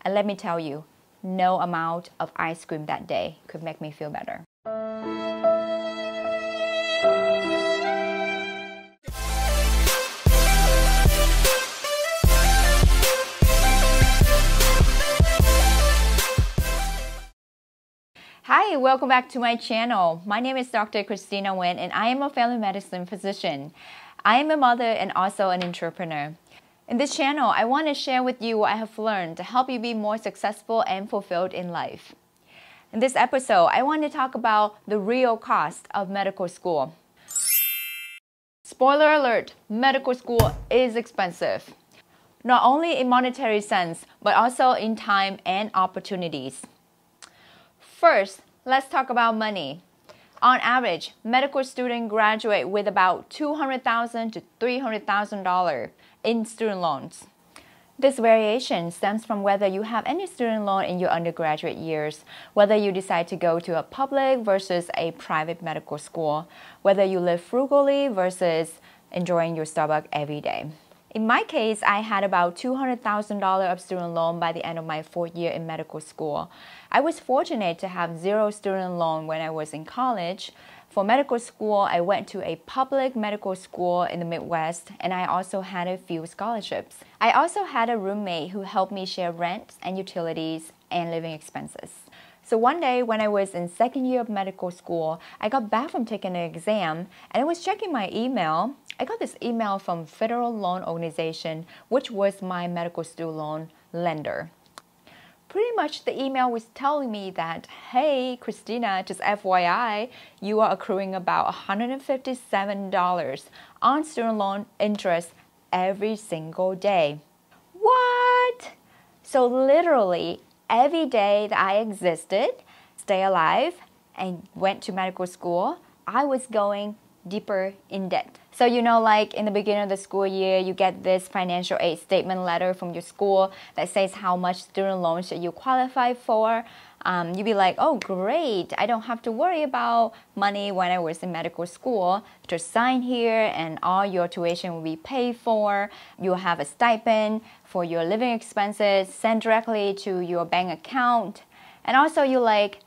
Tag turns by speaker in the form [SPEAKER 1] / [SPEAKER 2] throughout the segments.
[SPEAKER 1] And let me tell you, no amount of ice cream that day could make me feel better. Hi, welcome back to my channel. My name is Dr. Christina Nguyen and I am a family medicine physician. I am a mother and also an entrepreneur. In this channel, I want to share with you what I have learned to help you be more successful and fulfilled in life. In this episode, I want to talk about the real cost of medical school. Spoiler alert, medical school is expensive. Not only in monetary sense, but also in time and opportunities. First, let's talk about money. On average, medical students graduate with about $200,000 to $300,000 in student loans. This variation stems from whether you have any student loan in your undergraduate years, whether you decide to go to a public versus a private medical school, whether you live frugally versus enjoying your Starbucks every day. In my case, I had about $200,000 of student loan by the end of my 4th year in medical school. I was fortunate to have 0 student loan when I was in college. For medical school, I went to a public medical school in the Midwest, and I also had a few scholarships. I also had a roommate who helped me share rent and utilities and living expenses. So one day when I was in 2nd year of medical school, I got back from taking an exam and I was checking my email. I got this email from Federal Loan Organization, which was my medical student loan lender. Pretty much the email was telling me that, hey, Christina, just FYI, you are accruing about $157 on student loan interest every single day. What? So literally, every day that I existed, stay alive, and went to medical school, I was going deeper in debt. So like in the beginning of the school year, you get this financial aid statement letter from your school that says how much student loans that you qualify for. You'd be like, oh great, I don't have to worry about money when I was in medical school. Just sign here and all your tuition will be paid for. You'll have a stipend for your living expenses sent directly to your bank account. And also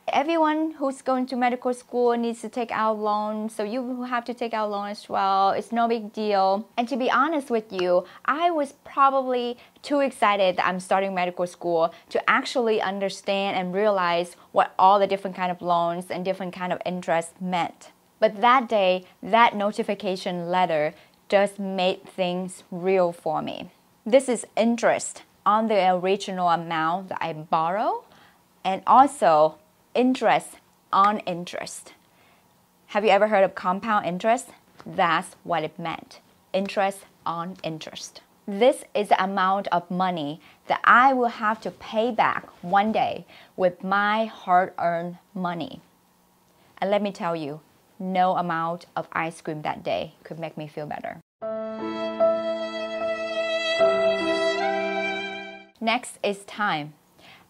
[SPEAKER 1] everyone who's going to medical school needs to take out loans, so you have to take out loans as well. It's no big deal. And to be honest with you, I was probably too excited that I'm starting medical school to actually understand and realize what all the different kind of loans and different kind of interest meant. But that day, that notification letter just made things real for me. This is interest on the original amount that I borrow, and also interest on interest. Have you ever heard of compound interest? That's what it meant. Interest on interest. This is the amount of money that I will have to pay back one day with my hard-earned money. And let me tell you, no amount of ice cream that day could make me feel better. Next is time.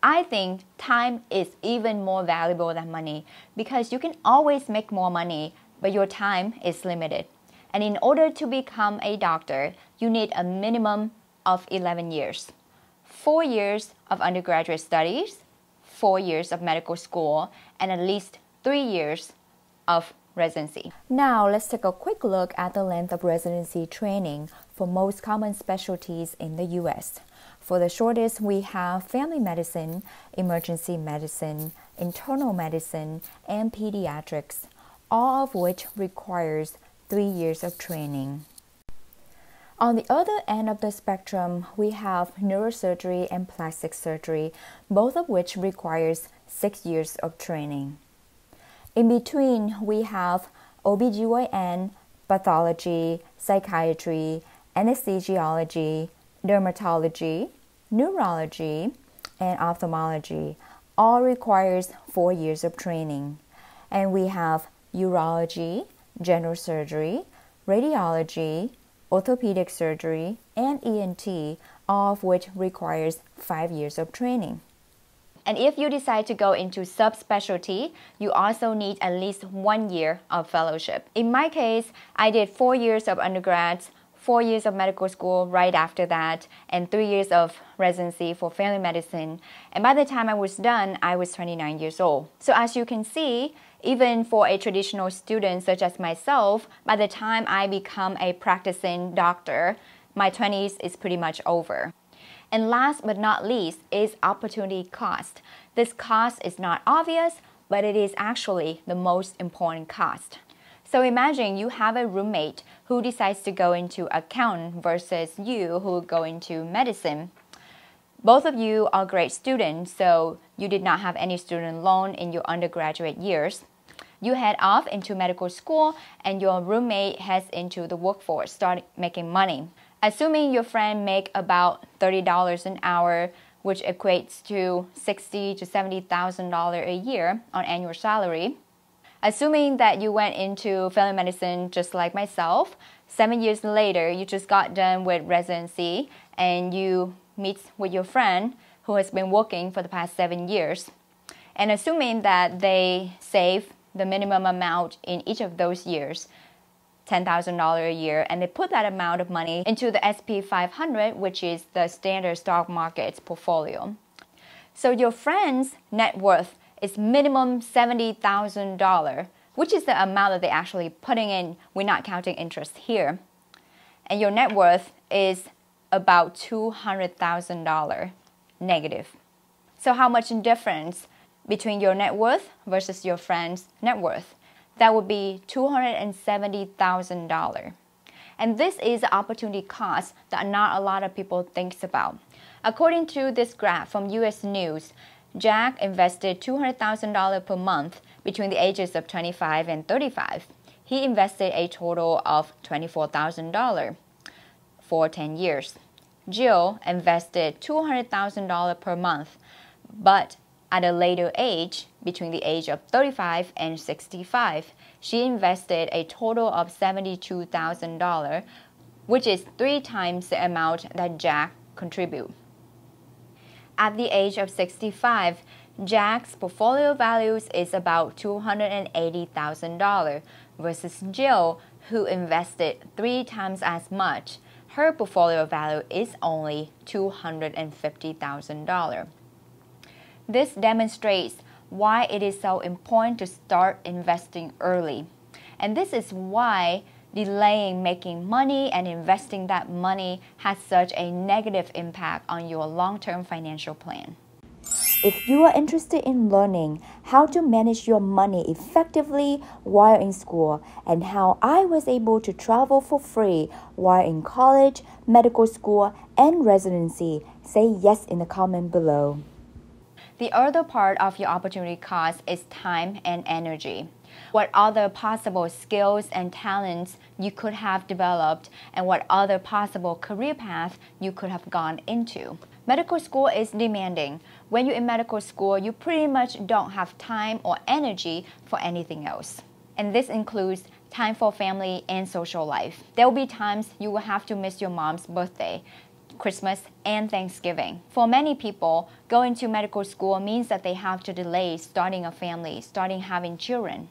[SPEAKER 1] I think time is even more valuable than money because you can always make more money, but your time is limited. And in order to become a doctor, you need a minimum of 11 years. 4 years of undergraduate studies, 4 years of medical school, and at least 3 years of residency. Now let's take a quick look at the length of residency training for most common specialties in the U.S. For the shortest, we have family medicine, emergency medicine, internal medicine, and pediatrics, all of which requires 3 years of training. On the other end of the spectrum, we have neurosurgery and plastic surgery, both of which requires 6 years of training. In between, we have OBGYN, pathology, psychiatry, anesthesiology, dermatology, neurology, and ophthalmology. All requires 4 years of training. And we have urology, general surgery, radiology, orthopedic surgery, and ENT, all of which requires 5 years of training. And if you decide to go into subspecialty, you also need at least 1 year of fellowship. In my case, I did 4 years of undergrads, 4 years of medical school right after that, and 3 years of residency for family medicine. And by the time I was done, I was 29 years old. So as you can see, even for a traditional student such as myself, by the time I become a practicing doctor, my 20s is pretty much over. And last but not least is opportunity cost. This cost is not obvious, but it is actually the most important cost. So imagine you have a roommate who decides to go into accounting versus you who go into medicine. Both of you are great students, so you did not have any student loan in your undergraduate years. You head off into medical school and your roommate heads into the workforce, start making money. Assuming your friend make about $30 an hour, which equates to $60,000 to $70,000 a year on annual salary. Assuming that you went into family medicine just like myself, 7 years later, you just got done with residency and you meet with your friend who has been working for the past 7 years. And assuming that they save the minimum amount in each of those years, $10,000 a year, and they put that amount of money into the SP 500, which is the standard stock market portfolio. So your friend's net worth is minimum $70,000, which is the amount that they're actually putting in. We're not counting interest here. And your net worth is about $200,000 negative. So how much difference between your net worth versus your friend's net worth? That would be $270,000. And this is the opportunity cost that not a lot of people think about. According to this graph from US News, Jack invested $200,000 per month between the ages of 25 and 35. He invested a total of $24,000 for 10 years. Jill invested $200,000 per month, but at a later age, between the age of 35 and 65, she invested a total of $72,000, which is 3 times the amount that Jack contributed. At the age of 65, Jack's portfolio values is about $280,000 versus Jill, who invested 3 times as much. Her portfolio value is only $250,000. This demonstrates why it is so important to start investing early. And this is why delaying making money and investing that money has such a negative impact on your long-term financial plan.
[SPEAKER 2] If you are interested in learning how to manage your money effectively while in school and how I was able to travel for free while in college, medical school, and residency, say yes in the comment below.
[SPEAKER 1] The other part of your opportunity cost is time and energy. What other possible skills and talents you could have developed and what other possible career path you could have gone into. Medical school is demanding. When you're in medical school, you pretty much don't have time or energy for anything else. And this includes time for family and social life. There will be times you will have to miss your mom's birthday, Christmas, and Thanksgiving. For many people, going to medical school means that they have to delay starting a family, starting having children.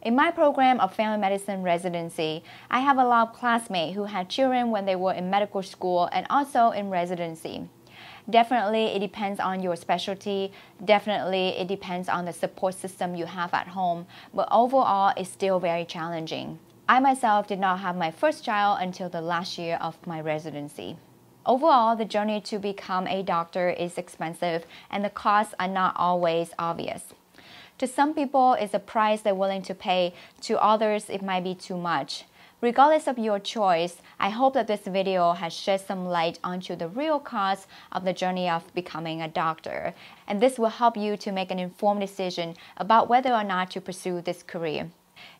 [SPEAKER 1] In my program of family medicine residency, I have a lot of classmates who had children when they were in medical school and also in residency. Definitely, it depends on your specialty. Definitely, it depends on the support system you have at home. But overall, it's still very challenging. I myself did not have my first child until the last year of my residency. Overall, the journey to become a doctor is expensive and the costs are not always obvious. To some people, it's a price they're willing to pay. To others, it might be too much. Regardless of your choice, I hope that this video has shed some light onto the real cost of the journey of becoming a doctor. And this will help you to make an informed decision about whether or not to pursue this career.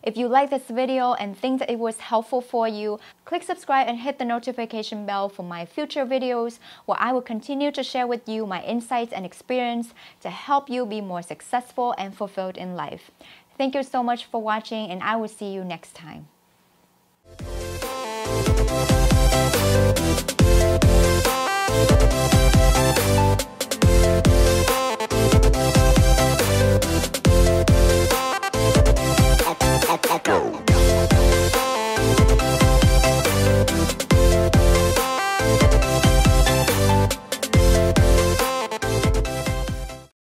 [SPEAKER 1] If you like this video and think that it was helpful for you, click subscribe and hit the notification bell for my future videos where I will continue to share with you my insights and experience to help you be more successful and fulfilled in life. Thank you so much for watching and I will see you next time.